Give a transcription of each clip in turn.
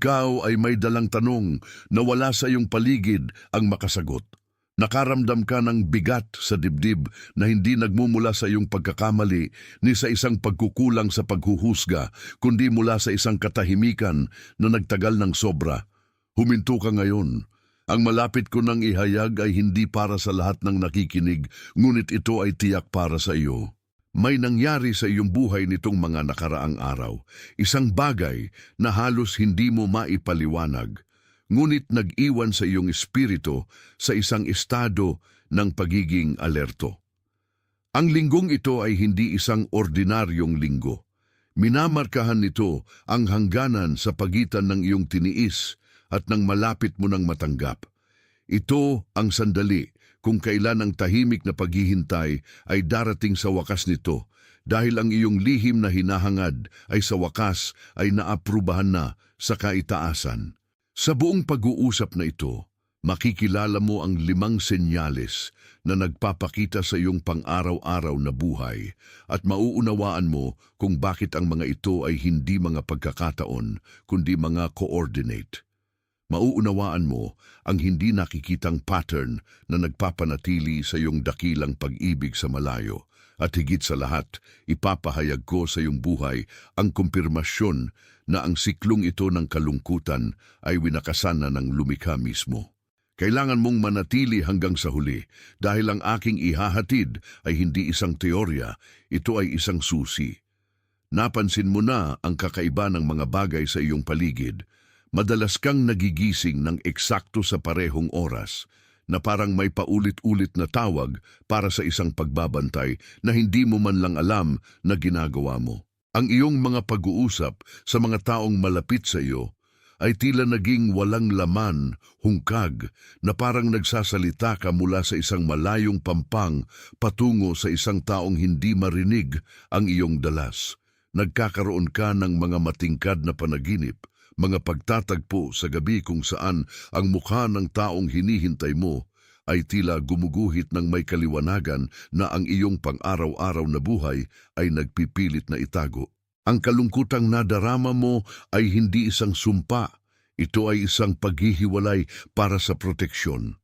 ikaw ay may dalang tanong na wala sa iyong paligid ang makasagot. Nakaramdam ka ng bigat sa dibdib na hindi nagmumula sa iyong pagkakamali ni sa isang pagkukulang sa paghuhusga, kundi mula sa isang katahimikan na nagtagal ng sobra. Huminto ka ngayon. Ang malapit ko nang ihayag ay hindi para sa lahat ng nakikinig, ngunit ito ay tiyak para sa iyo. May nangyari sa iyong buhay nitong mga nakaraang araw, isang bagay na halos hindi mo maipaliwanag, ngunit nag-iwan sa iyong espiritu sa isang estado ng pagiging alerto. Ang linggong ito ay hindi isang ordinaryong linggo. Minamarkahan nito ang hangganan sa pagitan ng iyong tiniis at ng malapit mo nang matanggap. Ito ang sandali kung kailan ang tahimik na paghihintay ay darating sa wakas nito, dahil ang iyong lihim na hinahangad ay sa wakas ay naaprubahan na sa kaitaasan. Sa buong pag-uusap na ito, makikilala mo ang 5 senyales na nagpapakita sa iyong pang-araw-araw na buhay at mauunawaan mo kung bakit ang mga ito ay hindi mga pagkakataon kundi mga coordinate. Mauunawaan mo ang hindi nakikitang pattern na nagpapanatili sa iyong dakilang pag-ibig sa malayo. At higit sa lahat, ipapahayag ko sa iyong buhay ang kumpirmasyon na ang siklong ito ng kalungkutan ay winakasan na ng lumikha mismo. Kailangan mong manatili hanggang sa huli dahil ang aking ihahatid ay hindi isang teorya, ito ay isang susi. Napansin mo na ang kakaiba ng mga bagay sa iyong paligid. Madalas kang nagigising ng eksakto sa parehong oras, na parang may paulit-ulit na tawag para sa isang pagbabantay na hindi mo man lang alam na ginagawa mo. Ang iyong mga pag-uusap sa mga taong malapit sa iyo ay tila naging walang laman, hungkag, na parang nagsasalita ka mula sa isang malayong pampang patungo sa isang taong hindi marinig ang iyong dalas. Nagkakaroon ka ng mga matingkad na panaginip, mga pagtatagpo sa gabi kung saan ang mukha ng taong hinihintay mo ay tila gumuguhit ng may kaliwanagan na ang iyong pang-araw-araw na buhay ay nagpipilit na itago. Ang kalungkutang nadarama mo ay hindi isang sumpa, ito ay isang paghihiwalay para sa proteksyon.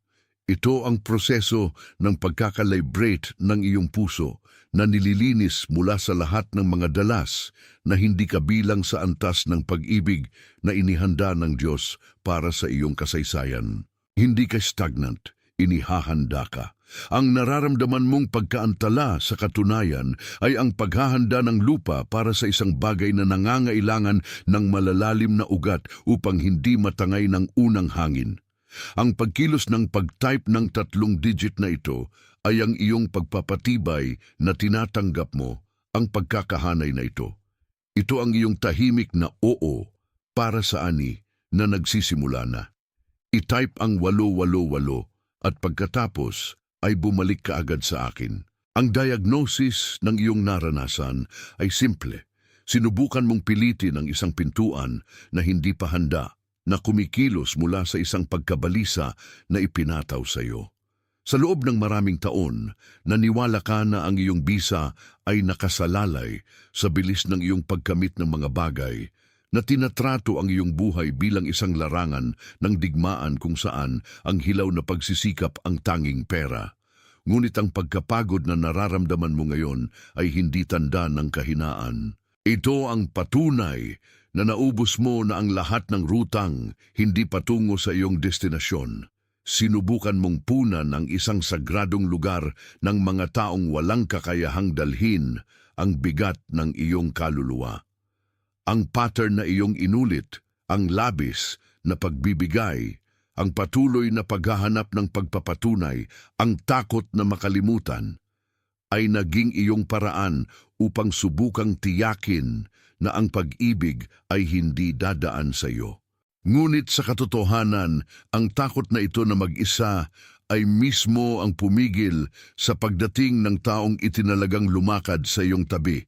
Ito ang proseso ng pagkakalibrate ng iyong puso na nililinis mula sa lahat ng mga dalas na hindi kabilang sa antas ng pag-ibig na inihanda ng Diyos para sa iyong kasaysayan. Hindi ka stagnant, inihahanda ka. Ang nararamdaman mong pagkaantala sa katunayan ay ang paghahanda ng lupa para sa isang bagay na nangangailangan ng malalalim na ugat upang hindi matangay ng unang hangin. Ang pagkilos ng pag-type ng 3 digit na ito ay ang iyong pagpapatibay na tinatanggap mo ang pagkakahanay na ito. Ito ang iyong tahimik na oo para sa ani na nagsisimula na. I-type ang 888 at pagkatapos ay bumalik ka agad sa akin. Ang diagnosis ng iyong naranasan ay simple. Sinubukan mong pilitin ang isang pintuan na hindi pa handa, na kumikilos mula sa isang pagkabalisa na ipinataw sa iyo. Sa loob ng maraming taon, naniwala ka na ang iyong bisa ay nakasalalay sa bilis ng iyong pagkamit ng mga bagay, na tinatrato ang iyong buhay bilang isang larangan ng digmaan kung saan ang hilaw na pagsisikap ang tanging pera. Ngunit ang pagkapagod na nararamdaman mo ngayon ay hindi tanda ng kahinaan. Ito ang patunay na naubos mo na ang lahat ng rutang hindi patungo sa iyong destinasyon. Sinubukan mong punan ang isang sagradong lugar ng mga taong walang kakayahang dalhin ang bigat ng iyong kaluluwa. Ang pattern na iyong inulit, ang labis na pagbibigay, ang patuloy na paghahanap ng pagpapatunay, ang takot na makalimutan, ay naging iyong paraan upang subukang tiyakin na ang pag-ibig ay hindi dadaan sa iyo. Ngunit sa katotohanan, ang takot na ito na mag-isa ay mismo ang pumigil sa pagdating ng taong itinalagang lumakad sa iyong tabi.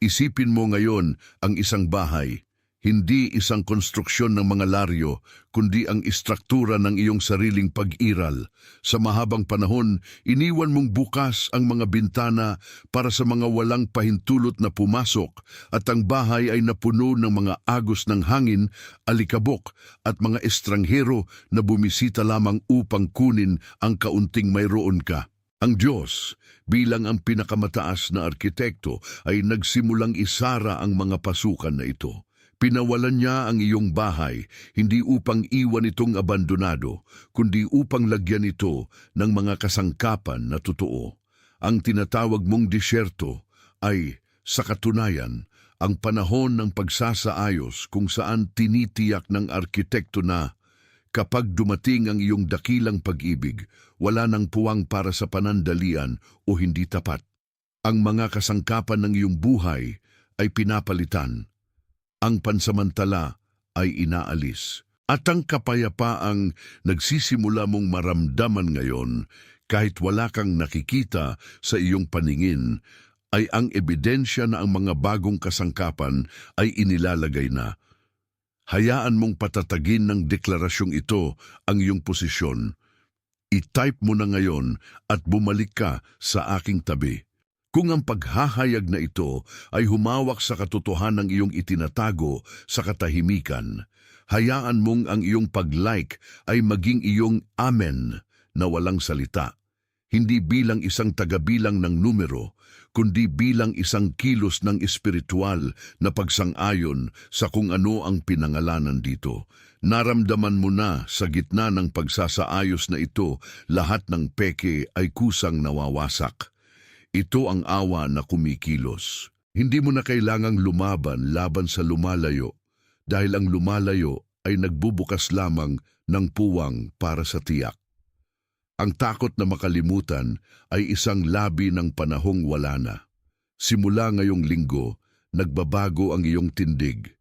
Isipin mo ngayon ang isang bahay, Hindi isang konstruksyon ng mga laryo, kundi ang istruktura ng iyong sariling pag-iral. Sa mahabang panahon, iniwan mong bukas ang mga bintana para sa mga walang pahintulot na pumasok at ang bahay ay napuno ng mga agos ng hangin, alikabok at mga estranghero na bumisita lamang upang kunin ang kaunting mayroon ka. Ang Diyos, bilang ang pinakamataas na arkitekto, ay nagsimulang isara ang mga pasukan na ito. Pinawalan niya ang iyong bahay, hindi upang iwan itong abandonado, kundi upang lagyan ito ng mga kasangkapan na totoo. Ang tinatawag mong disyerto ay, sa katunayan, ang panahon ng pagsasaayos kung saan tinitiyak ng arkitekto na kapag dumating ang iyong dakilang pag-ibig, wala nang puwang para sa panandalian o hindi tapat. Ang mga kasangkapan ng iyong buhay ay pinapalitan. Ang pansamantala ay inaalis. At ang kapayapaang nagsisimula mong maramdaman ngayon kahit wala kang nakikita sa iyong paningin ay ang ebidensya na ang mga bagong kasangkapan ay inilalagay na. Hayaan mong patatagin ng deklarasyong ito ang iyong posisyon. I-type mo na ngayon at bumalik ka sa aking tabi. Kung ang paghahayag na ito ay humawak sa katotohanan ng iyong itinatago sa katahimikan, hayaan mong ang iyong pag-like ay maging iyong amen na walang salita. Hindi bilang isang tagabilang ng numero, kundi bilang isang kilos ng espiritual na pagsang-ayon sa kung ano ang pinangalanan dito. Naramdaman mo na sa gitna ng pagsasaayos na ito, lahat ng peke ay kusang nawawasak. Ito ang awa na kumikilos. Hindi mo na kailangang laban sa lumalayo, dahil ang lumalayo ay nagbubukas lamang ng puwang para sa tiyak. Ang takot na makalimutan ay isang labi ng panahong wala na. Simula ngayong linggo, nagbabago ang iyong tindig.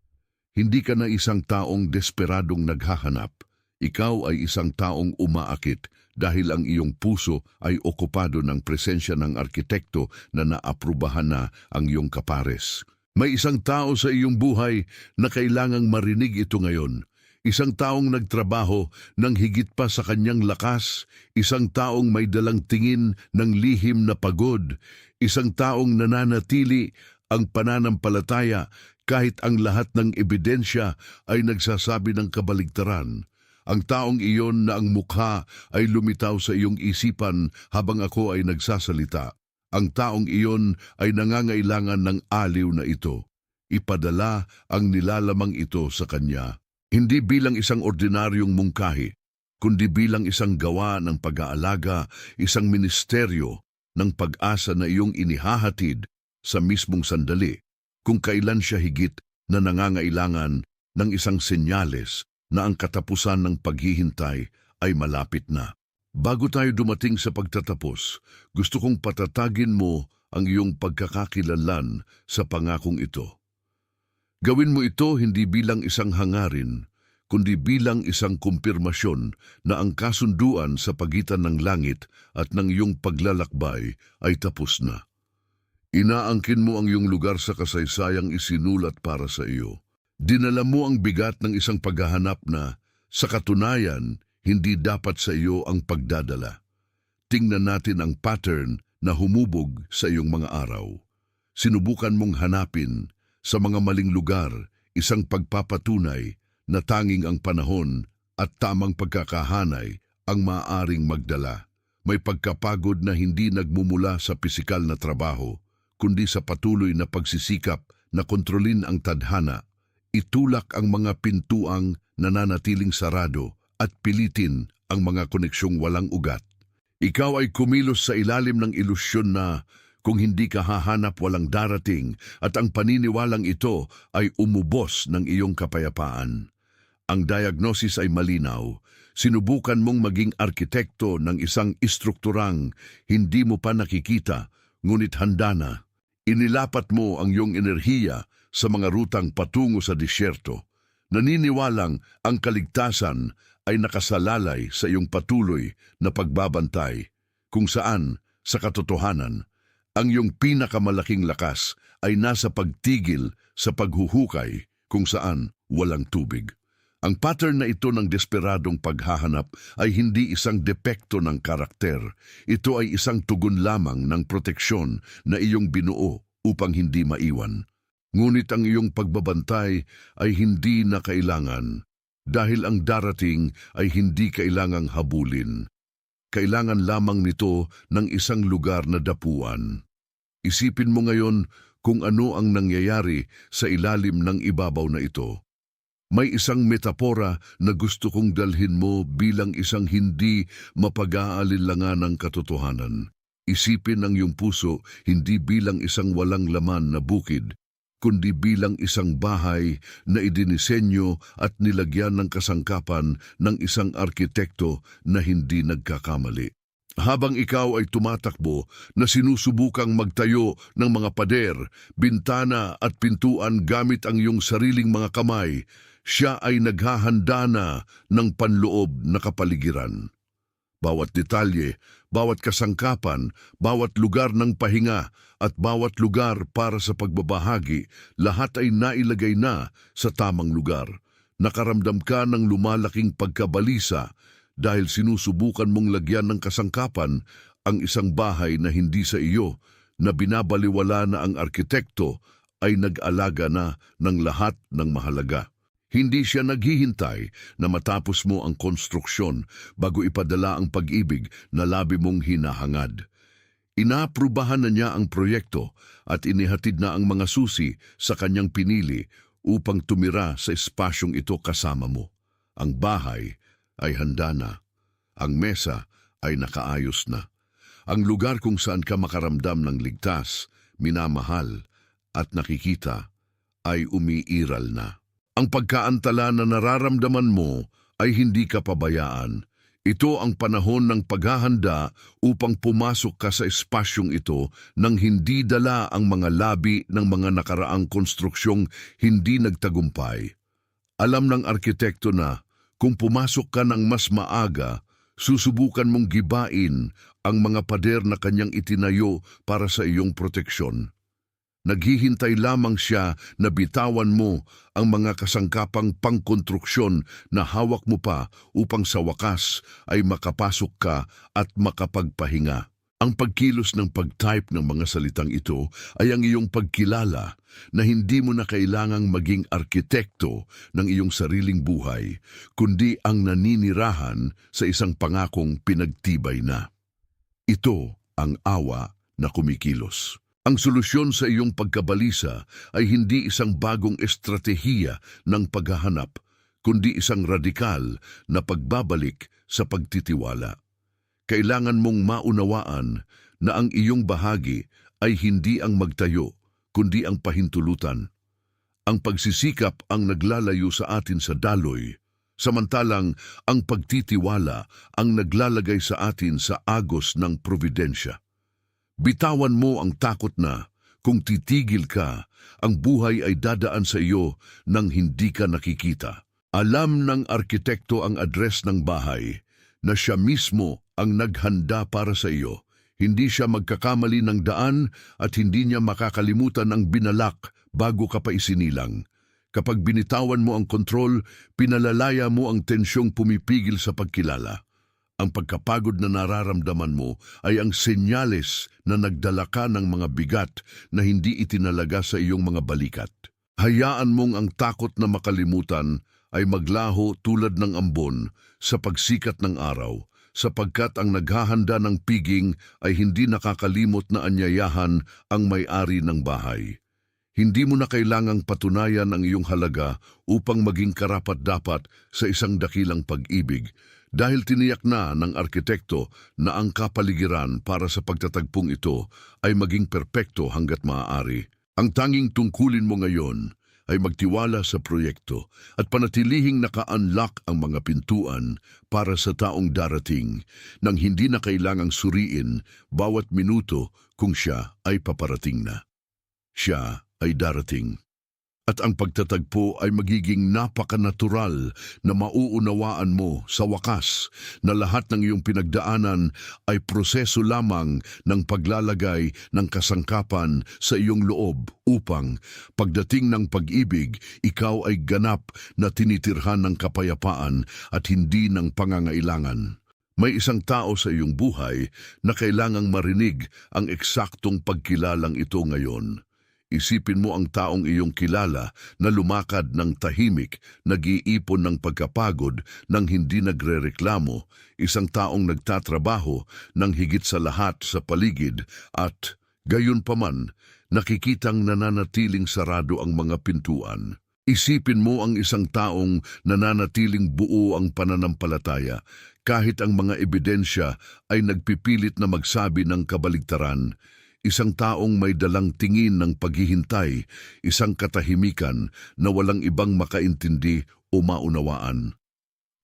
Hindi ka na isang taong desperadong naghahanap. Ikaw ay isang taong umaakit dahil ang iyong puso ay okupado ng presensya ng arkitekto na naaprubahan na ang iyong kapares. May isang tao sa iyong buhay na kailangang marinig ito ngayon. Isang taong nagtrabaho ng higit pa sa kanyang lakas, isang taong may dalang tingin ng lihim na pagod, isang taong nananatili ang pananampalataya kahit ang lahat ng ebidensya ay nagsasabi ng kabaligtaran. Ang taong iyon na ang mukha ay lumitaw sa iyong isipan habang ako ay nagsasalita. Ang taong iyon ay nangangailangan ng aliw na ito. Ipadala ang nilalamang ito sa kanya. Hindi bilang isang ordinaryong mungkahi, kundi bilang isang gawa ng pag-aalaga, isang ministeryo ng pag-asa na iyong inihahatid sa mismong sandali, kung kailan siya higit na nangangailangan ng isang senyales na ang katapusan ng paghihintay ay malapit na. Bago tayo dumating sa pagtatapos, gusto kong patatagin mo ang iyong pagkakakilanlan sa pangakong ito. Gawin mo ito hindi bilang isang hangarin, kundi bilang isang kumpirmasyon na ang kasunduan sa pagitan ng langit at ng iyong paglalakbay ay tapos na. Inaangkin mo ang iyong lugar sa kasaysayang isinulat para sa iyo. Dinala mo ang bigat ng isang paghahanap na, sa katunayan, hindi dapat sa iyo ang pagdadala. Tingnan natin ang pattern na humubog sa iyong mga araw. Sinubukan mong hanapin sa mga maling lugar isang pagpapatunay na tanging ang panahon at tamang pagkakahanay ang maaaring magdala. May pagkapagod na hindi nagmumula sa pisikal na trabaho, kundi sa patuloy na pagsisikap na kontrolin ang tadhana. Itulak ang mga pintuang nananatiling sarado at pilitin ang mga koneksyong walang ugat. Ikaw ay kumilos sa ilalim ng ilusyon na kung hindi ka hahanap walang darating at ang paniniwalang ito ay umubos ng iyong kapayapaan. Ang diagnosis ay malinaw. Sinubukan mong maging arkitekto ng isang istrukturang hindi mo pa nakikita, ngunit handa na. Inilapat mo ang iyong enerhiya sa mga rutang patungo sa disyerto. Naniniwalang ang kaligtasan ay nakasalalay sa iyong patuloy na pagbabantay, kung saan, sa katotohanan, ang iyong pinakamalaking lakas ay nasa pagtigil sa paghuhukay, kung saan walang tubig. Ang pattern na ito ng desperadong paghahanap ay hindi isang depekto ng karakter. Ito ay isang tugon lamang ng proteksyon na iyong binuo upang hindi maiwan. Ngunit ang iyong pagbabantay ay hindi na kailangan dahil ang darating ay hindi kailangang habulin. Kailangan lamang nito ng isang lugar na dapuan. Isipin mo ngayon kung ano ang nangyayari sa ilalim ng ibabaw na ito. May isang metapora na gusto kong dalhin mo bilang isang hindi mapag-aalinlangan ng katotohanan. Isipin ang iyong puso hindi bilang isang walang laman na bukid, kundi bilang isang bahay na idinisenyo at nilagyan ng kasangkapan ng isang arkitekto na hindi nagkakamali. Habang ikaw ay tumatakbo na sinusubukang magtayo ng mga pader, bintana at pintuan gamit ang iyong sariling mga kamay, siya ay naghahanda na ng panloob na kapaligiran. Bawat detalye, bawat kasangkapan, bawat lugar ng pahinga at bawat lugar para sa pagbabahagi, lahat ay nailagay na sa tamang lugar. Nakaramdam ka ng lumalaking pagkabalisa dahil sinusubukan mong lagyan ng kasangkapan ang isang bahay na hindi sa iyo, na binabaliwala na ang arkitekto ay nag-alaga na ng lahat ng mahalaga. Hindi siya naghihintay na matapos mo ang konstruksyon bago ipadala ang pag-ibig na labi mong hinahangad. Inaaprubahan na niya ang proyekto at inihatid na ang mga susi sa kanyang pinili upang tumira sa espasyong ito kasama mo. Ang bahay ay handa na. Ang mesa ay nakaayos na. Ang lugar kung saan ka makaramdam ng ligtas, minamahal at nakikita ay umiiral na. Ang pagkaantala na nararamdaman mo ay hindi ka pabayaan. Ito ang panahon ng paghahanda upang pumasok ka sa espasyong ito nang hindi dala ang mga labi ng mga nakaraang konstruksyong hindi nagtagumpay. Alam ng arkitekto na kung pumasok ka ng mas maaga, susubukan mong gibain ang mga pader na kanyang itinayo para sa iyong proteksyon. Naghihintay lamang siya na bitawan mo ang mga kasangkapang pangkonstruksyon na hawak mo pa upang sa wakas ay makapasok ka at makapagpahinga. Ang pagkilos ng pag-type ng mga salitang ito ay ang iyong pagkilala na hindi mo na kailangang maging arkitekto ng iyong sariling buhay, kundi ang naninirahan sa isang pangakong pinagtibay na. Ito ang awa na kumikilos. Ang solusyon sa iyong pagkabalisa ay hindi isang bagong estratehiya ng paghahanap, kundi isang radikal na pagbabalik sa pagtitiwala. Kailangan mong maunawaan na ang iyong bahagi ay hindi ang magtayo, kundi ang pahintulutan. Ang pagsisikap ang naglalayo sa atin sa daloy, samantalang ang pagtitiwala ang naglalagay sa atin sa agos ng providensya. Bitawan mo ang takot na kung titigil ka, ang buhay ay dadaan sa iyo nang hindi ka nakikita. Alam ng arkitekto ang address ng bahay na siya mismo ang naghanda para sa iyo. Hindi siya magkakamali ng daan at hindi niya makakalimutan ang binalak bago ka pa isinilang. Kapag binitawan mo ang kontrol, pinalalaya mo ang tensyong pumipigil sa pagkilala. Ang pagkapagod na nararamdaman mo ay ang senyales na nagdala ka ng mga bigat na hindi itinalaga sa iyong mga balikat. Hayaan mong ang takot na makalimutan ay maglaho tulad ng ambon sa pagsikat ng araw, sapagkat ang naghahanda ng piging ay hindi nakakalimot na anyayahan ang may-ari ng bahay. Hindi mo na kailangang patunayan ang iyong halaga upang maging karapat-dapat sa isang dakilang pag-ibig, dahil tiniyak na ng arkitekto na ang kapaligiran para sa pagtatagpong ito ay maging perpekto hanggat maaari. Ang tanging tungkulin mo ngayon ay magtiwala sa proyekto at panatilihing naka-unlock ang mga pintuan para sa taong darating nang hindi na kailangang suriin bawat minuto kung siya ay paparating na. Siya ay darating. At ang pagtatagpo ay magiging napakanatural na mauunawaan mo sa wakas na lahat ng iyong pinagdaanan ay proseso lamang ng paglalagay ng kasangkapan sa iyong loob upang pagdating ng pag-ibig, ikaw ay ganap na tinitirhan ng kapayapaan at hindi ng pangangailangan. May isang tao sa iyong buhay na kailangang marinig ang eksaktong pagkilalang ito ngayon. Isipin mo ang taong iyong kilala na lumakad ng tahimik, nag-iipon ng pagkapagod nang hindi nagrereklamo, isang taong nagtatrabaho ng higit sa lahat sa paligid at, gayon paman, nakikitang nananatiling sarado ang mga pintuan. Isipin mo ang isang taong nananatiling buo ang pananampalataya kahit ang mga ebidensya ay nagpipilit na magsabi ng kabaligtaran. Isang taong may dalang tingin ng paghihintay, isang katahimikan na walang ibang makaintindi o maunawaan.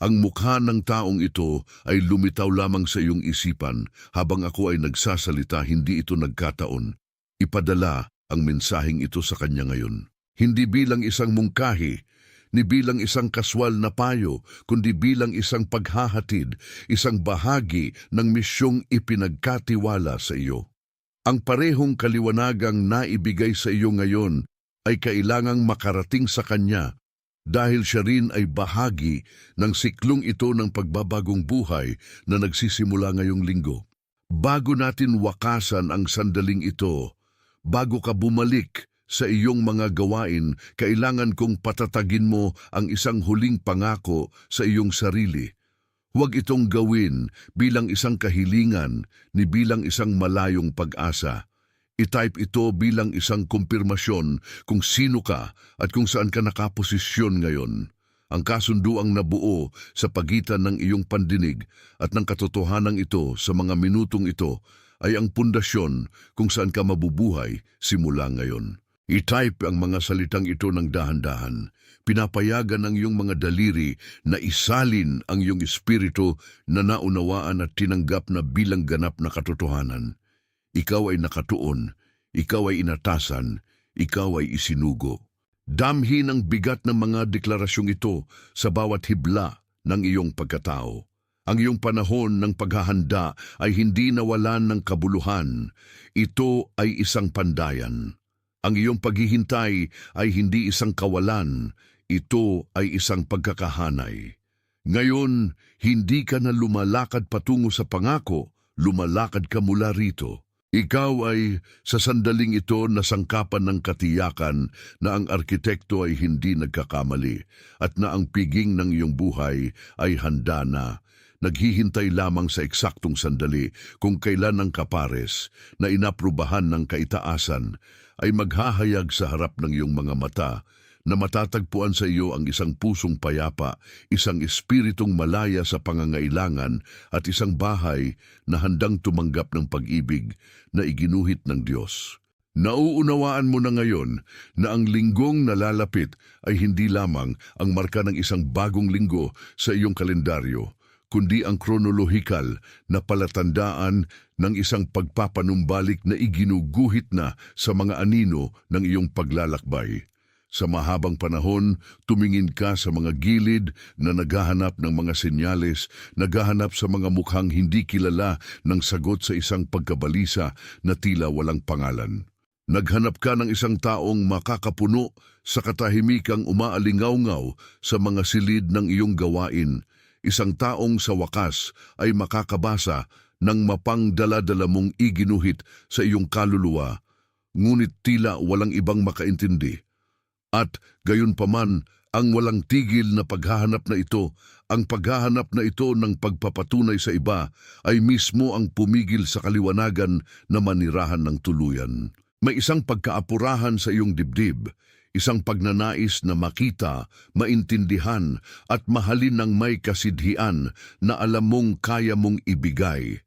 Ang mukha ng taong ito ay lumitaw lamang sa iyong isipan habang ako ay nagsasalita, hindi ito nagkataon. Ipadala ang mensaheng ito sa kanya ngayon. Hindi bilang isang mungkahi, ni bilang isang kaswal na payo, kundi bilang isang paghahatid, isang bahagi ng misyong ipinagkatiwala sa iyo. Ang parehong kaliwanagang naibigay sa iyo ngayon ay kailangang makarating sa Kanya dahil siya rin ay bahagi ng siklong ito ng pagbabagong buhay na nagsisimula ngayong linggo. Bago natin wakasan ang sandaling ito, bago ka bumalik sa iyong mga gawain, kailangan kong patatagin mo ang isang huling pangako sa iyong sarili. Huwag itong gawin bilang isang kahilingan ni bilang isang malayong pag-asa. I-type ito bilang isang kumpirmasyon kung sino ka at kung saan ka nakaposisyon ngayon. Ang kasunduang nabuo sa pagitan ng iyong pandinig at ng katotohanan ito sa mga minutong ito ay ang pundasyon kung saan ka mabubuhay simula ngayon. I-type ang mga salitang ito ng dahan-dahan. Pinapayagan ng iyong mga daliri na isalin ang iyong espiritu na naunawaan at tinanggap na bilang ganap na katotohanan. Ikaw ay nakatuon, ikaw ay inatasan, ikaw ay isinugo. Damhin ang bigat ng mga deklarasyong ito sa bawat hibla ng iyong pagkatao. Ang iyong panahon ng paghahanda ay hindi nawalan ng kabuluhan. Ito ay isang pandayan. Ang iyong paghihintay ay hindi isang kawalan. Ito ay isang pagkakahanay. Ngayon, hindi ka na lumalakad patungo sa pangako, lumalakad ka mula rito. Ikaw ay sa sandaling ito nasangkapan ng katiyakan na ang arkitekto ay hindi nagkakamali at na ang piging ng iyong buhay ay handa na. Naghihintay lamang sa eksaktong sandali kung kailan ang kapares na inaprubahan ng kaitaasan ay maghahayag sa harap ng iyong mga mata na matatagpuan sa iyo ang isang pusong payapa, isang espiritong malaya sa pangangailangan at isang bahay na handang tumanggap ng pag-ibig na iginuhit ng Diyos. Nauunawaan mo na ngayon na ang linggong nalalapit ay hindi lamang ang marka ng isang bagong linggo sa iyong kalendaryo, kundi ang kronolohikal na palatandaan ng isang pagpapanumbalik na iginuguhit na sa mga anino ng iyong paglalakbay. Sa mahabang panahon, tumingin ka sa mga gilid na naghahanap ng mga senyales, naghahanap sa mga mukhang hindi kilala ng sagot sa isang pagkabalisa na tila walang pangalan. Naghanap ka ng isang taong makakapuno sa katahimikang umaalingaw-ngaw sa mga silid ng iyong gawain, isang taong sa wakas ay makakabasa ng mapangdala-dala mong iginuhit sa iyong kaluluwa, ngunit tila walang ibang makaintindi. At gayon paman, ang walang tigil na paghahanap na ito, ang paghahanap na ito ng pagpapatunay sa iba, ay mismo ang pumigil sa kaliwanagan na manirahan ng tuluyan. May isang pagkaapurahan sa iyong dibdib, isang pagnanais na makita, maintindihan at mahalin ng may kasidhian na alam mong kaya mong ibigay.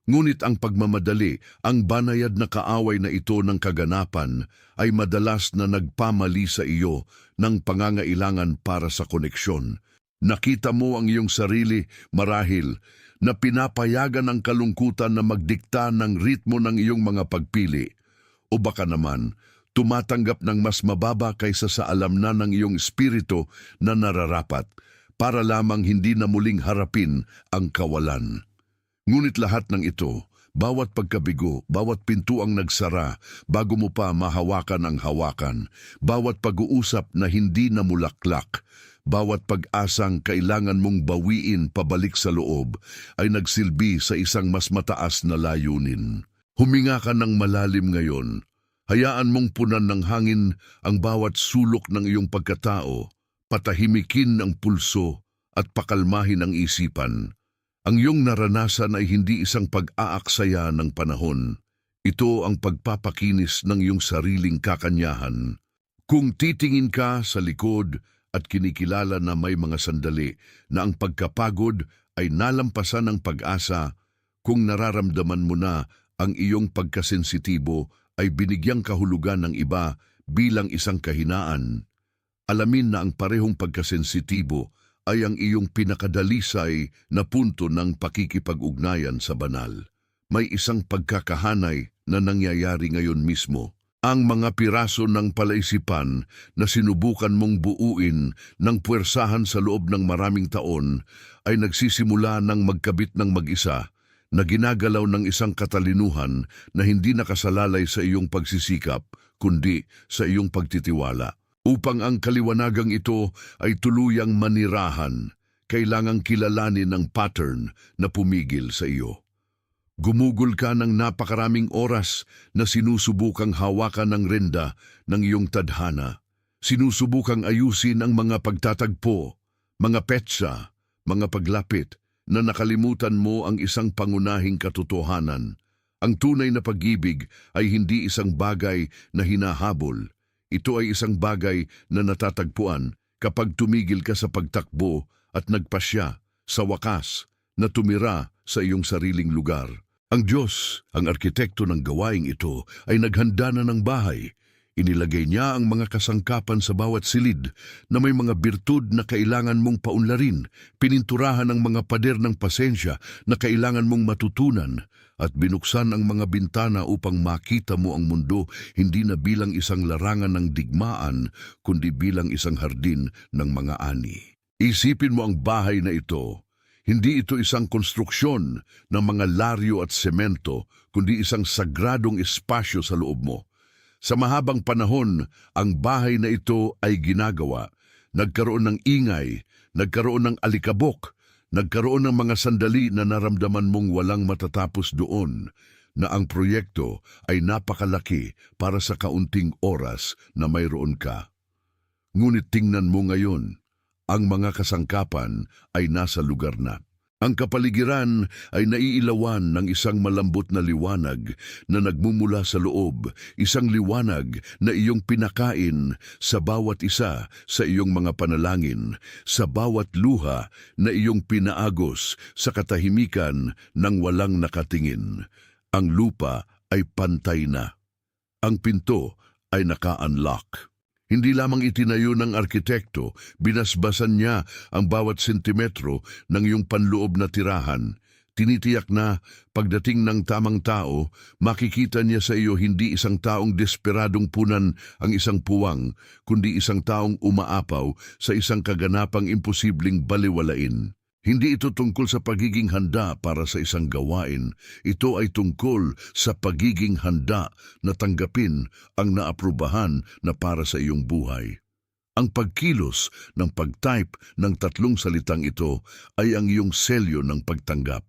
Ngunit ang pagmamadali, ang banayad na kaaway na ito ng kaganapan ay madalas na nagpamali sa iyo ng pangangailangan para sa koneksyon. Nakita mo ang iyong sarili marahil na pinapayagan ang kalungkutan na magdikta ng ritmo ng iyong mga pagpili. O baka naman, tumatanggap ng mas mababa kaysa sa alam na ng iyong espiritu na nararapat, para lamang hindi na muling harapin ang kawalan. Ngunit lahat ng ito, bawat pagkabigo, bawat pintuang nagsara bago mo pa mahawakan ang hawakan, bawat pag-uusap na hindi namulaklak, bawat pag-asang kailangan mong bawiin pabalik sa loob ay nagsilbi sa isang mas mataas na layunin. Huminga ka ng malalim ngayon. Hayaan mong punan ng hangin ang bawat sulok ng iyong pagkatao, patahimikin ang pulso at pakalmahin ang isipan. Ang iyong naranasan ay hindi isang pag-aaksaya ng panahon. Ito ang pagpapakinis ng iyong sariling kakanyahan. Kung titingin ka sa likod at kinikilala na may mga sandali na ang pagkapagod ay nalampasan ng pag-asa, kung nararamdaman mo na ang iyong pagkasensitibo ay binigyang kahulugan ng iba bilang isang kahinaan, alamin na ang parehong pagkasensitibo ay ang iyong pinakadalisay na punto ng pakikipag-ugnayan sa banal. May isang pagkakahanay na nangyayari ngayon mismo. Ang mga piraso ng palaisipan na sinubukan mong buuin ng puwersahan sa loob ng maraming taon ay nagsisimula ng magkabit ng mag-isa, na ginagalaw ng isang katalinuhan na hindi nakasalalay sa iyong pagsisikap, kundi sa iyong pagtitiwala. Upang ang kaliwanagang ito ay tuluyang manirahan, kailangang kilalanin ang pattern na pumigil sa iyo. Gumugol ka ng napakaraming oras na sinusubukang hawakan ng renda ng iyong tadhana. Sinusubukang ayusin ang mga pagtatagpo, mga petsa, mga paglapit, na nakalimutan mo ang isang pangunahing katotohanan. Ang tunay na pag-ibig ay hindi isang bagay na hinahabol. Ito ay isang bagay na natatagpuan kapag tumigil ka sa pagtakbo at nagpasya, sa wakas, na tumira sa iyong sariling lugar. Ang Diyos, ang arkitekto ng gawaing ito, ay naghanda na ng bahay. Inilagay niya ang mga kasangkapan sa bawat silid na may mga birtud na kailangan mong paunlarin, pininturahan ang mga pader ng pasensya na kailangan mong matutunan, at binuksan ang mga bintana upang makita mo ang mundo hindi na bilang isang larangan ng digmaan, kundi bilang isang hardin ng mga ani. Isipin mo ang bahay na ito. Hindi ito isang konstruksyon ng mga laryo at semento, kundi isang sagradong espasyo sa loob mo. Sa mahabang panahon, ang bahay na ito ay ginagawa. Nagkaroon ng ingay, nagkaroon ng alikabok, nagkaroon ng mga sandali na naramdaman mong walang matatapos doon, na ang proyekto ay napakalaki para sa kaunting oras na mayroon ka. Ngunit tingnan mo ngayon, ang mga kasangkapan ay nasa lugar na. Ang kapaligiran ay naiilawan ng isang malambot na liwanag na nagmumula sa loob, isang liwanag na iyong pinakain sa bawat isa sa iyong mga panalangin, sa bawat luha na iyong pinaagos sa katahimikan ng walang nakatingin. Ang lupa ay pantay na. Ang pinto ay naka-unlock. Hindi lamang itinayo ng arkitekto, binasbasan niya ang bawat sentimetro ng iyong panloob na tirahan. Tinitiyak na pagdating ng tamang tao, makikita niya sa iyo hindi isang taong desperadong punan ang isang puwang, kundi isang taong umaapaw sa isang kaganapang imposibleng baliwalain. Hindi ito tungkol sa pagiging handa para sa isang gawain. Ito ay tungkol sa pagiging handa na tanggapin ang naaprubahan na para sa iyong buhay. Ang pagkilos ng pag-type ng 3 salitang ito ay ang iyong selyo ng pagtanggap.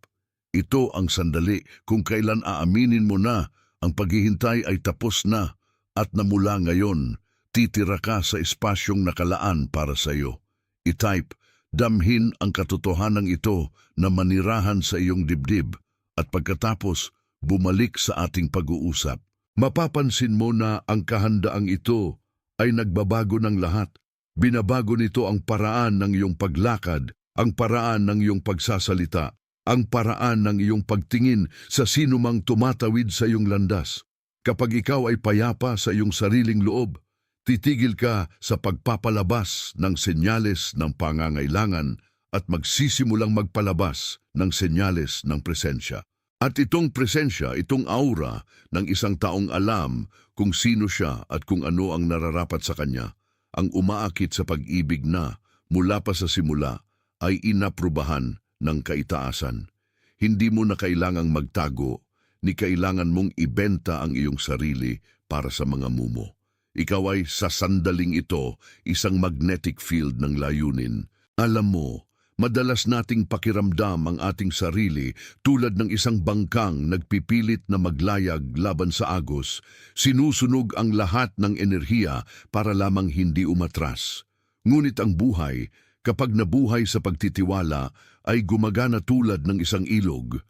Ito ang sandali kung kailan aaminin mo na ang paghihintay ay tapos na at na mula ngayon, titira ka sa espasyong nakalaan para sa iyo. I-type, damhin ang katotohanan ito na manirahan sa iyong dibdib at pagkatapos bumalik sa ating pag-uusap. Mapapansin mo na ang kahandaang ito ay nagbabago ng lahat. Binabago nito ang paraan ng iyong paglakad, ang paraan ng iyong pagsasalita, ang paraan ng iyong pagtingin sa sinumang tumatawid sa iyong landas. Kapag ikaw ay payapa sa iyong sariling loob, titigil ka sa pagpapalabas ng senyales ng pangangailangan at magsisimulang magpalabas ng senyales ng presensya. At itong presensya, itong aura ng isang taong alam kung sino siya at kung ano ang nararapat sa kanya, ang umaakit sa pag-ibig na, mula pa sa simula, ay inaprubahan ng kaitaasan. Hindi mo na kailangang magtago, ni kailangan mong ibenta ang iyong sarili para sa mga mumo. Ikaw ay sa sandaling ito, isang magnetic field ng layunin. Alam mo, madalas nating pakiramdam ang ating sarili tulad ng isang bangkang nagpipilit na maglayag laban sa agos, sinusunog ang lahat ng enerhiya para lamang hindi umatras. Ngunit ang buhay, kapag nabuhay sa pagtitiwala, ay gumagana tulad ng isang ilog.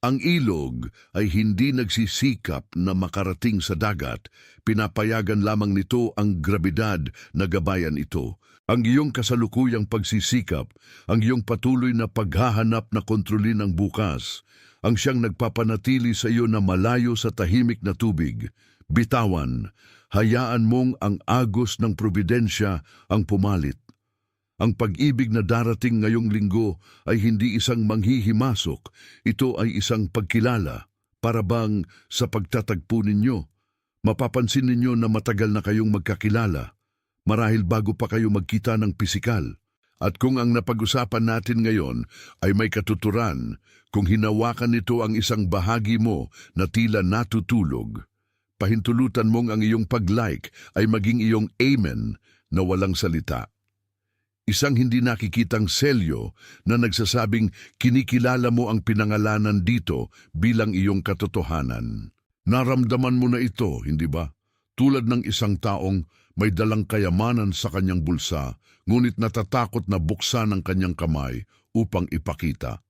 Ang ilog ay hindi nagsisikap na makarating sa dagat, pinapayagan lamang nito ang grabidad na gabayan ito. Ang iyong kasalukuyang pagsisikap, ang iyong patuloy na paghahanap na kontrolin ang bukas, ang siyang nagpapanatili sa iyo na malayo sa tahimik na tubig. Bitawan, hayaan mong ang agos ng probidensya ang pumalit. Ang pag-ibig na darating ngayong linggo ay hindi isang manghihimasok, ito ay isang pagkilala. Para bang sa pagtatagpo ninyo, mapapansin ninyo na matagal na kayong magkakilala, marahil bago pa kayo magkita ng pisikal. At kung ang napag-usapan natin ngayon ay may katuturan, kung hinawakan nito ang isang bahagi mo na tila natutulog, pahintulutan mong ang iyong pag-like ay maging iyong amen na walang salita. Isang hindi nakikitang selyo na nagsasabing kinikilala mo ang pinangalanan dito bilang iyong katotohanan. Naramdaman mo na ito, hindi ba? Tulad ng isang taong may dalang kayamanan sa kanyang bulsa, ngunit natatakot na buksan ang kanyang kamay upang ipakita.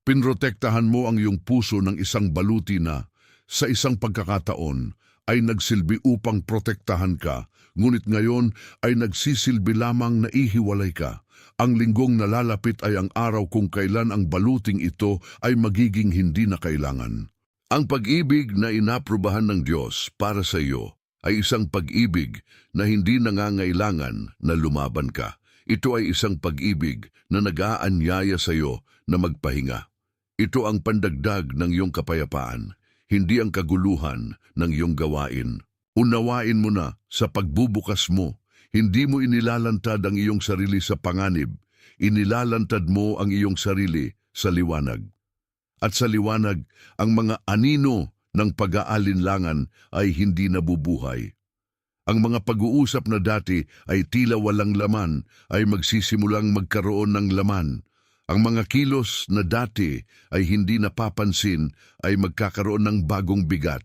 Pinrotektahan mo ang iyong puso ng isang baluti na, sa isang pagkakataon, ay nagsilbi upang protektahan ka, ngunit ngayon ay nagsisilbi lamang na ihiwalay ka. Ang linggong nalalapit ay ang araw kung kailan ang baluting ito ay magiging hindi na kailangan. Ang pag-ibig na inaprubahan ng Diyos para sa iyo ay isang pag-ibig na hindi nangangailangan na lumaban ka. Ito ay isang pag-ibig na nag-aanyaya sa iyo na magpahinga. Ito ang pandagdag ng iyong kapayapaan, hindi ang kaguluhan ng iyong gawain. Unawain mo na sa pagbubukas mo, hindi mo inilalantad ang iyong sarili sa panganib, inilalantad mo ang iyong sarili sa liwanag. At sa liwanag, ang mga anino ng pag-aalinlangan ay hindi nabubuhay. Ang mga pag-uusap na dati ay tila walang laman ay magsisimulang magkaroon ng laman. Ang mga kilos na dati ay hindi napapansin ay magkakaroon ng bagong bigat.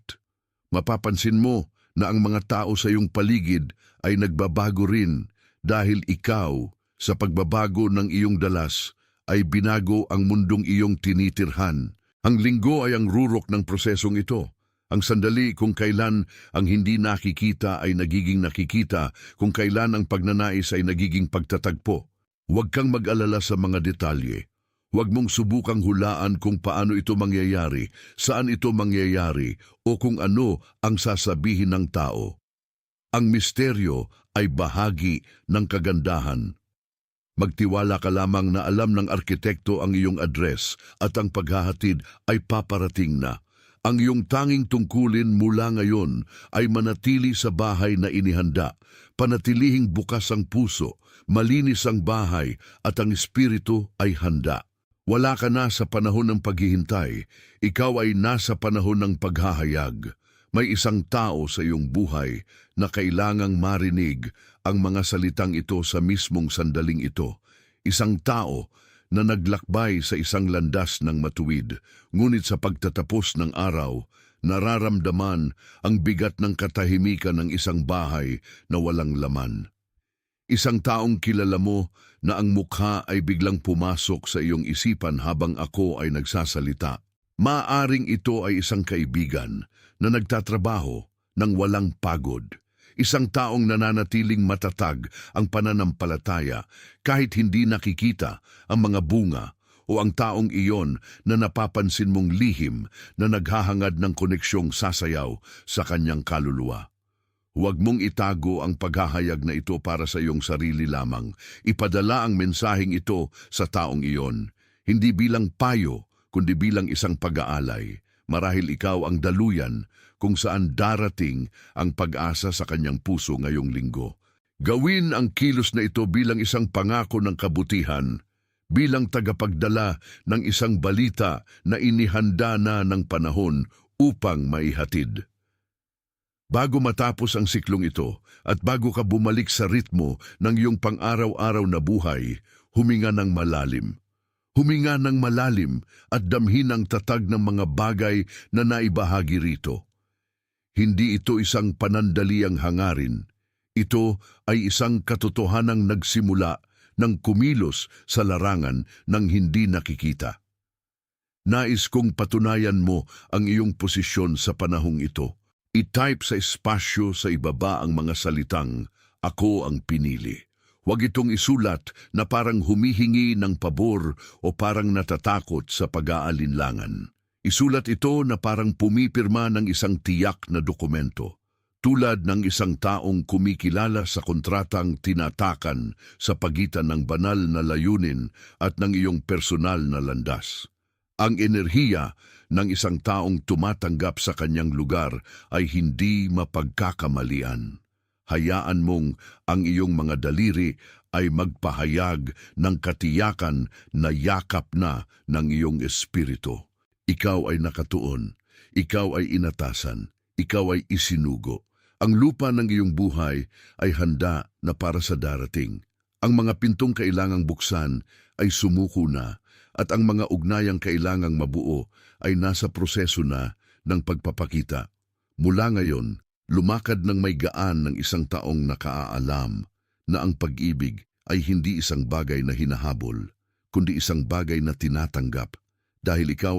Mapapansin mo na ang mga tao sa iyong paligid ay nagbabago rin dahil ikaw, sa pagbabago ng iyong dalas, ay binago ang mundong iyong tinitirhan. Ang linggo ay ang rurok ng prosesong ito. Ang sandali kung kailan ang hindi nakikita ay nagiging nakikita, kung kailan ang pagnanais ay nagiging pagtatagpo. Huwag kang mag-alala sa mga detalye. Huwag mong subukang hulaan kung paano ito mangyayari, saan ito mangyayari, o kung ano ang sasabihin ng tao. Ang misteryo ay bahagi ng kagandahan. Magtiwala ka lamang na alam ng arkitekto ang iyong address at ang paghahatid ay paparating na. Ang iyong tanging tungkulin mula ngayon ay manatili sa bahay na inihanda, panatilihing bukas ang puso, malinis ang bahay at ang espiritu ay handa. Wala ka na sa panahon ng paghihintay, ikaw ay nasa panahon ng paghahayag. May isang tao sa iyong buhay na kailangang marinig ang mga salitang ito sa mismong sandaling ito. Isang tao na naglakbay sa isang landas ng matuwid, ngunit sa pagtatapos ng araw, nararamdaman ang bigat ng katahimikan ng isang bahay na walang laman. Isang taong kilala mo na ang mukha ay biglang pumasok sa iyong isipan habang ako ay nagsasalita. Maaring ito ay isang kaibigan na nagtatrabaho ng walang pagod. Isang taong nananatiling matatag ang pananampalataya kahit hindi nakikita ang mga bunga, o ang taong iyon na napapansin mong lihim na naghahangad ng koneksyong sasayaw sa kanyang kaluluwa. Huwag mong itago ang paghahayag na ito para sa iyong sarili lamang. Ipadala ang mensaheng ito sa taong iyon, hindi bilang payo, kundi bilang isang pag-aalay. Marahil ikaw ang daluyan kung saan darating ang pag-asa sa kanyang puso ngayong linggo. Gawin ang kilos na ito bilang isang pangako ng kabutihan, bilang tagapagdala ng isang balita na inihanda na ng panahon upang maihatid. Bago matapos ang siklong ito at bago ka bumalik sa ritmo ng iyong pang-araw-araw na buhay, huminga ng malalim. Huminga ng malalim at damhin ang tatag ng mga bagay na naibahagi rito. Hindi ito isang panandaliang hangarin. Ito ay isang katotohanang nagsimula ng kumilos sa larangan ng hindi nakikita. Nais kong patunayan mo ang iyong posisyon sa panahong ito. I-type sa espasyo sa ibaba ang mga salitang, "Ako ang pinili." Huwag itong isulat na parang humihingi ng pabor o parang natatakot sa pag-aalinlangan. Isulat ito na parang pumipirma ng isang tiyak na dokumento, tulad ng isang taong kumikilala sa kontratang tinatakan sa pagitan ng banal na layunin at ng iyong personal na landas. Ang enerhiya ng isang taong tumatanggap sa kanyang lugar ay hindi mapagkakamalian. Hayaan mong ang iyong mga daliri ay magpahayag ng katiyakan na yakap na ng iyong espiritu. Ikaw ay nakatuon, ikaw ay inatasan, ikaw ay isinugo. Ang lupa ng iyong buhay ay handa na para sa darating. Ang mga pintong kailangang buksan ay sumuko na at ang mga ugnayang kailangang mabuo ay nasa proseso na ng pagpapakita. Mula ngayon, lumakad ng may gaan ng isang taong nakaalam na ang pag-ibig ay hindi isang bagay na hinahabol, kundi isang bagay na tinatanggap dahil ikaw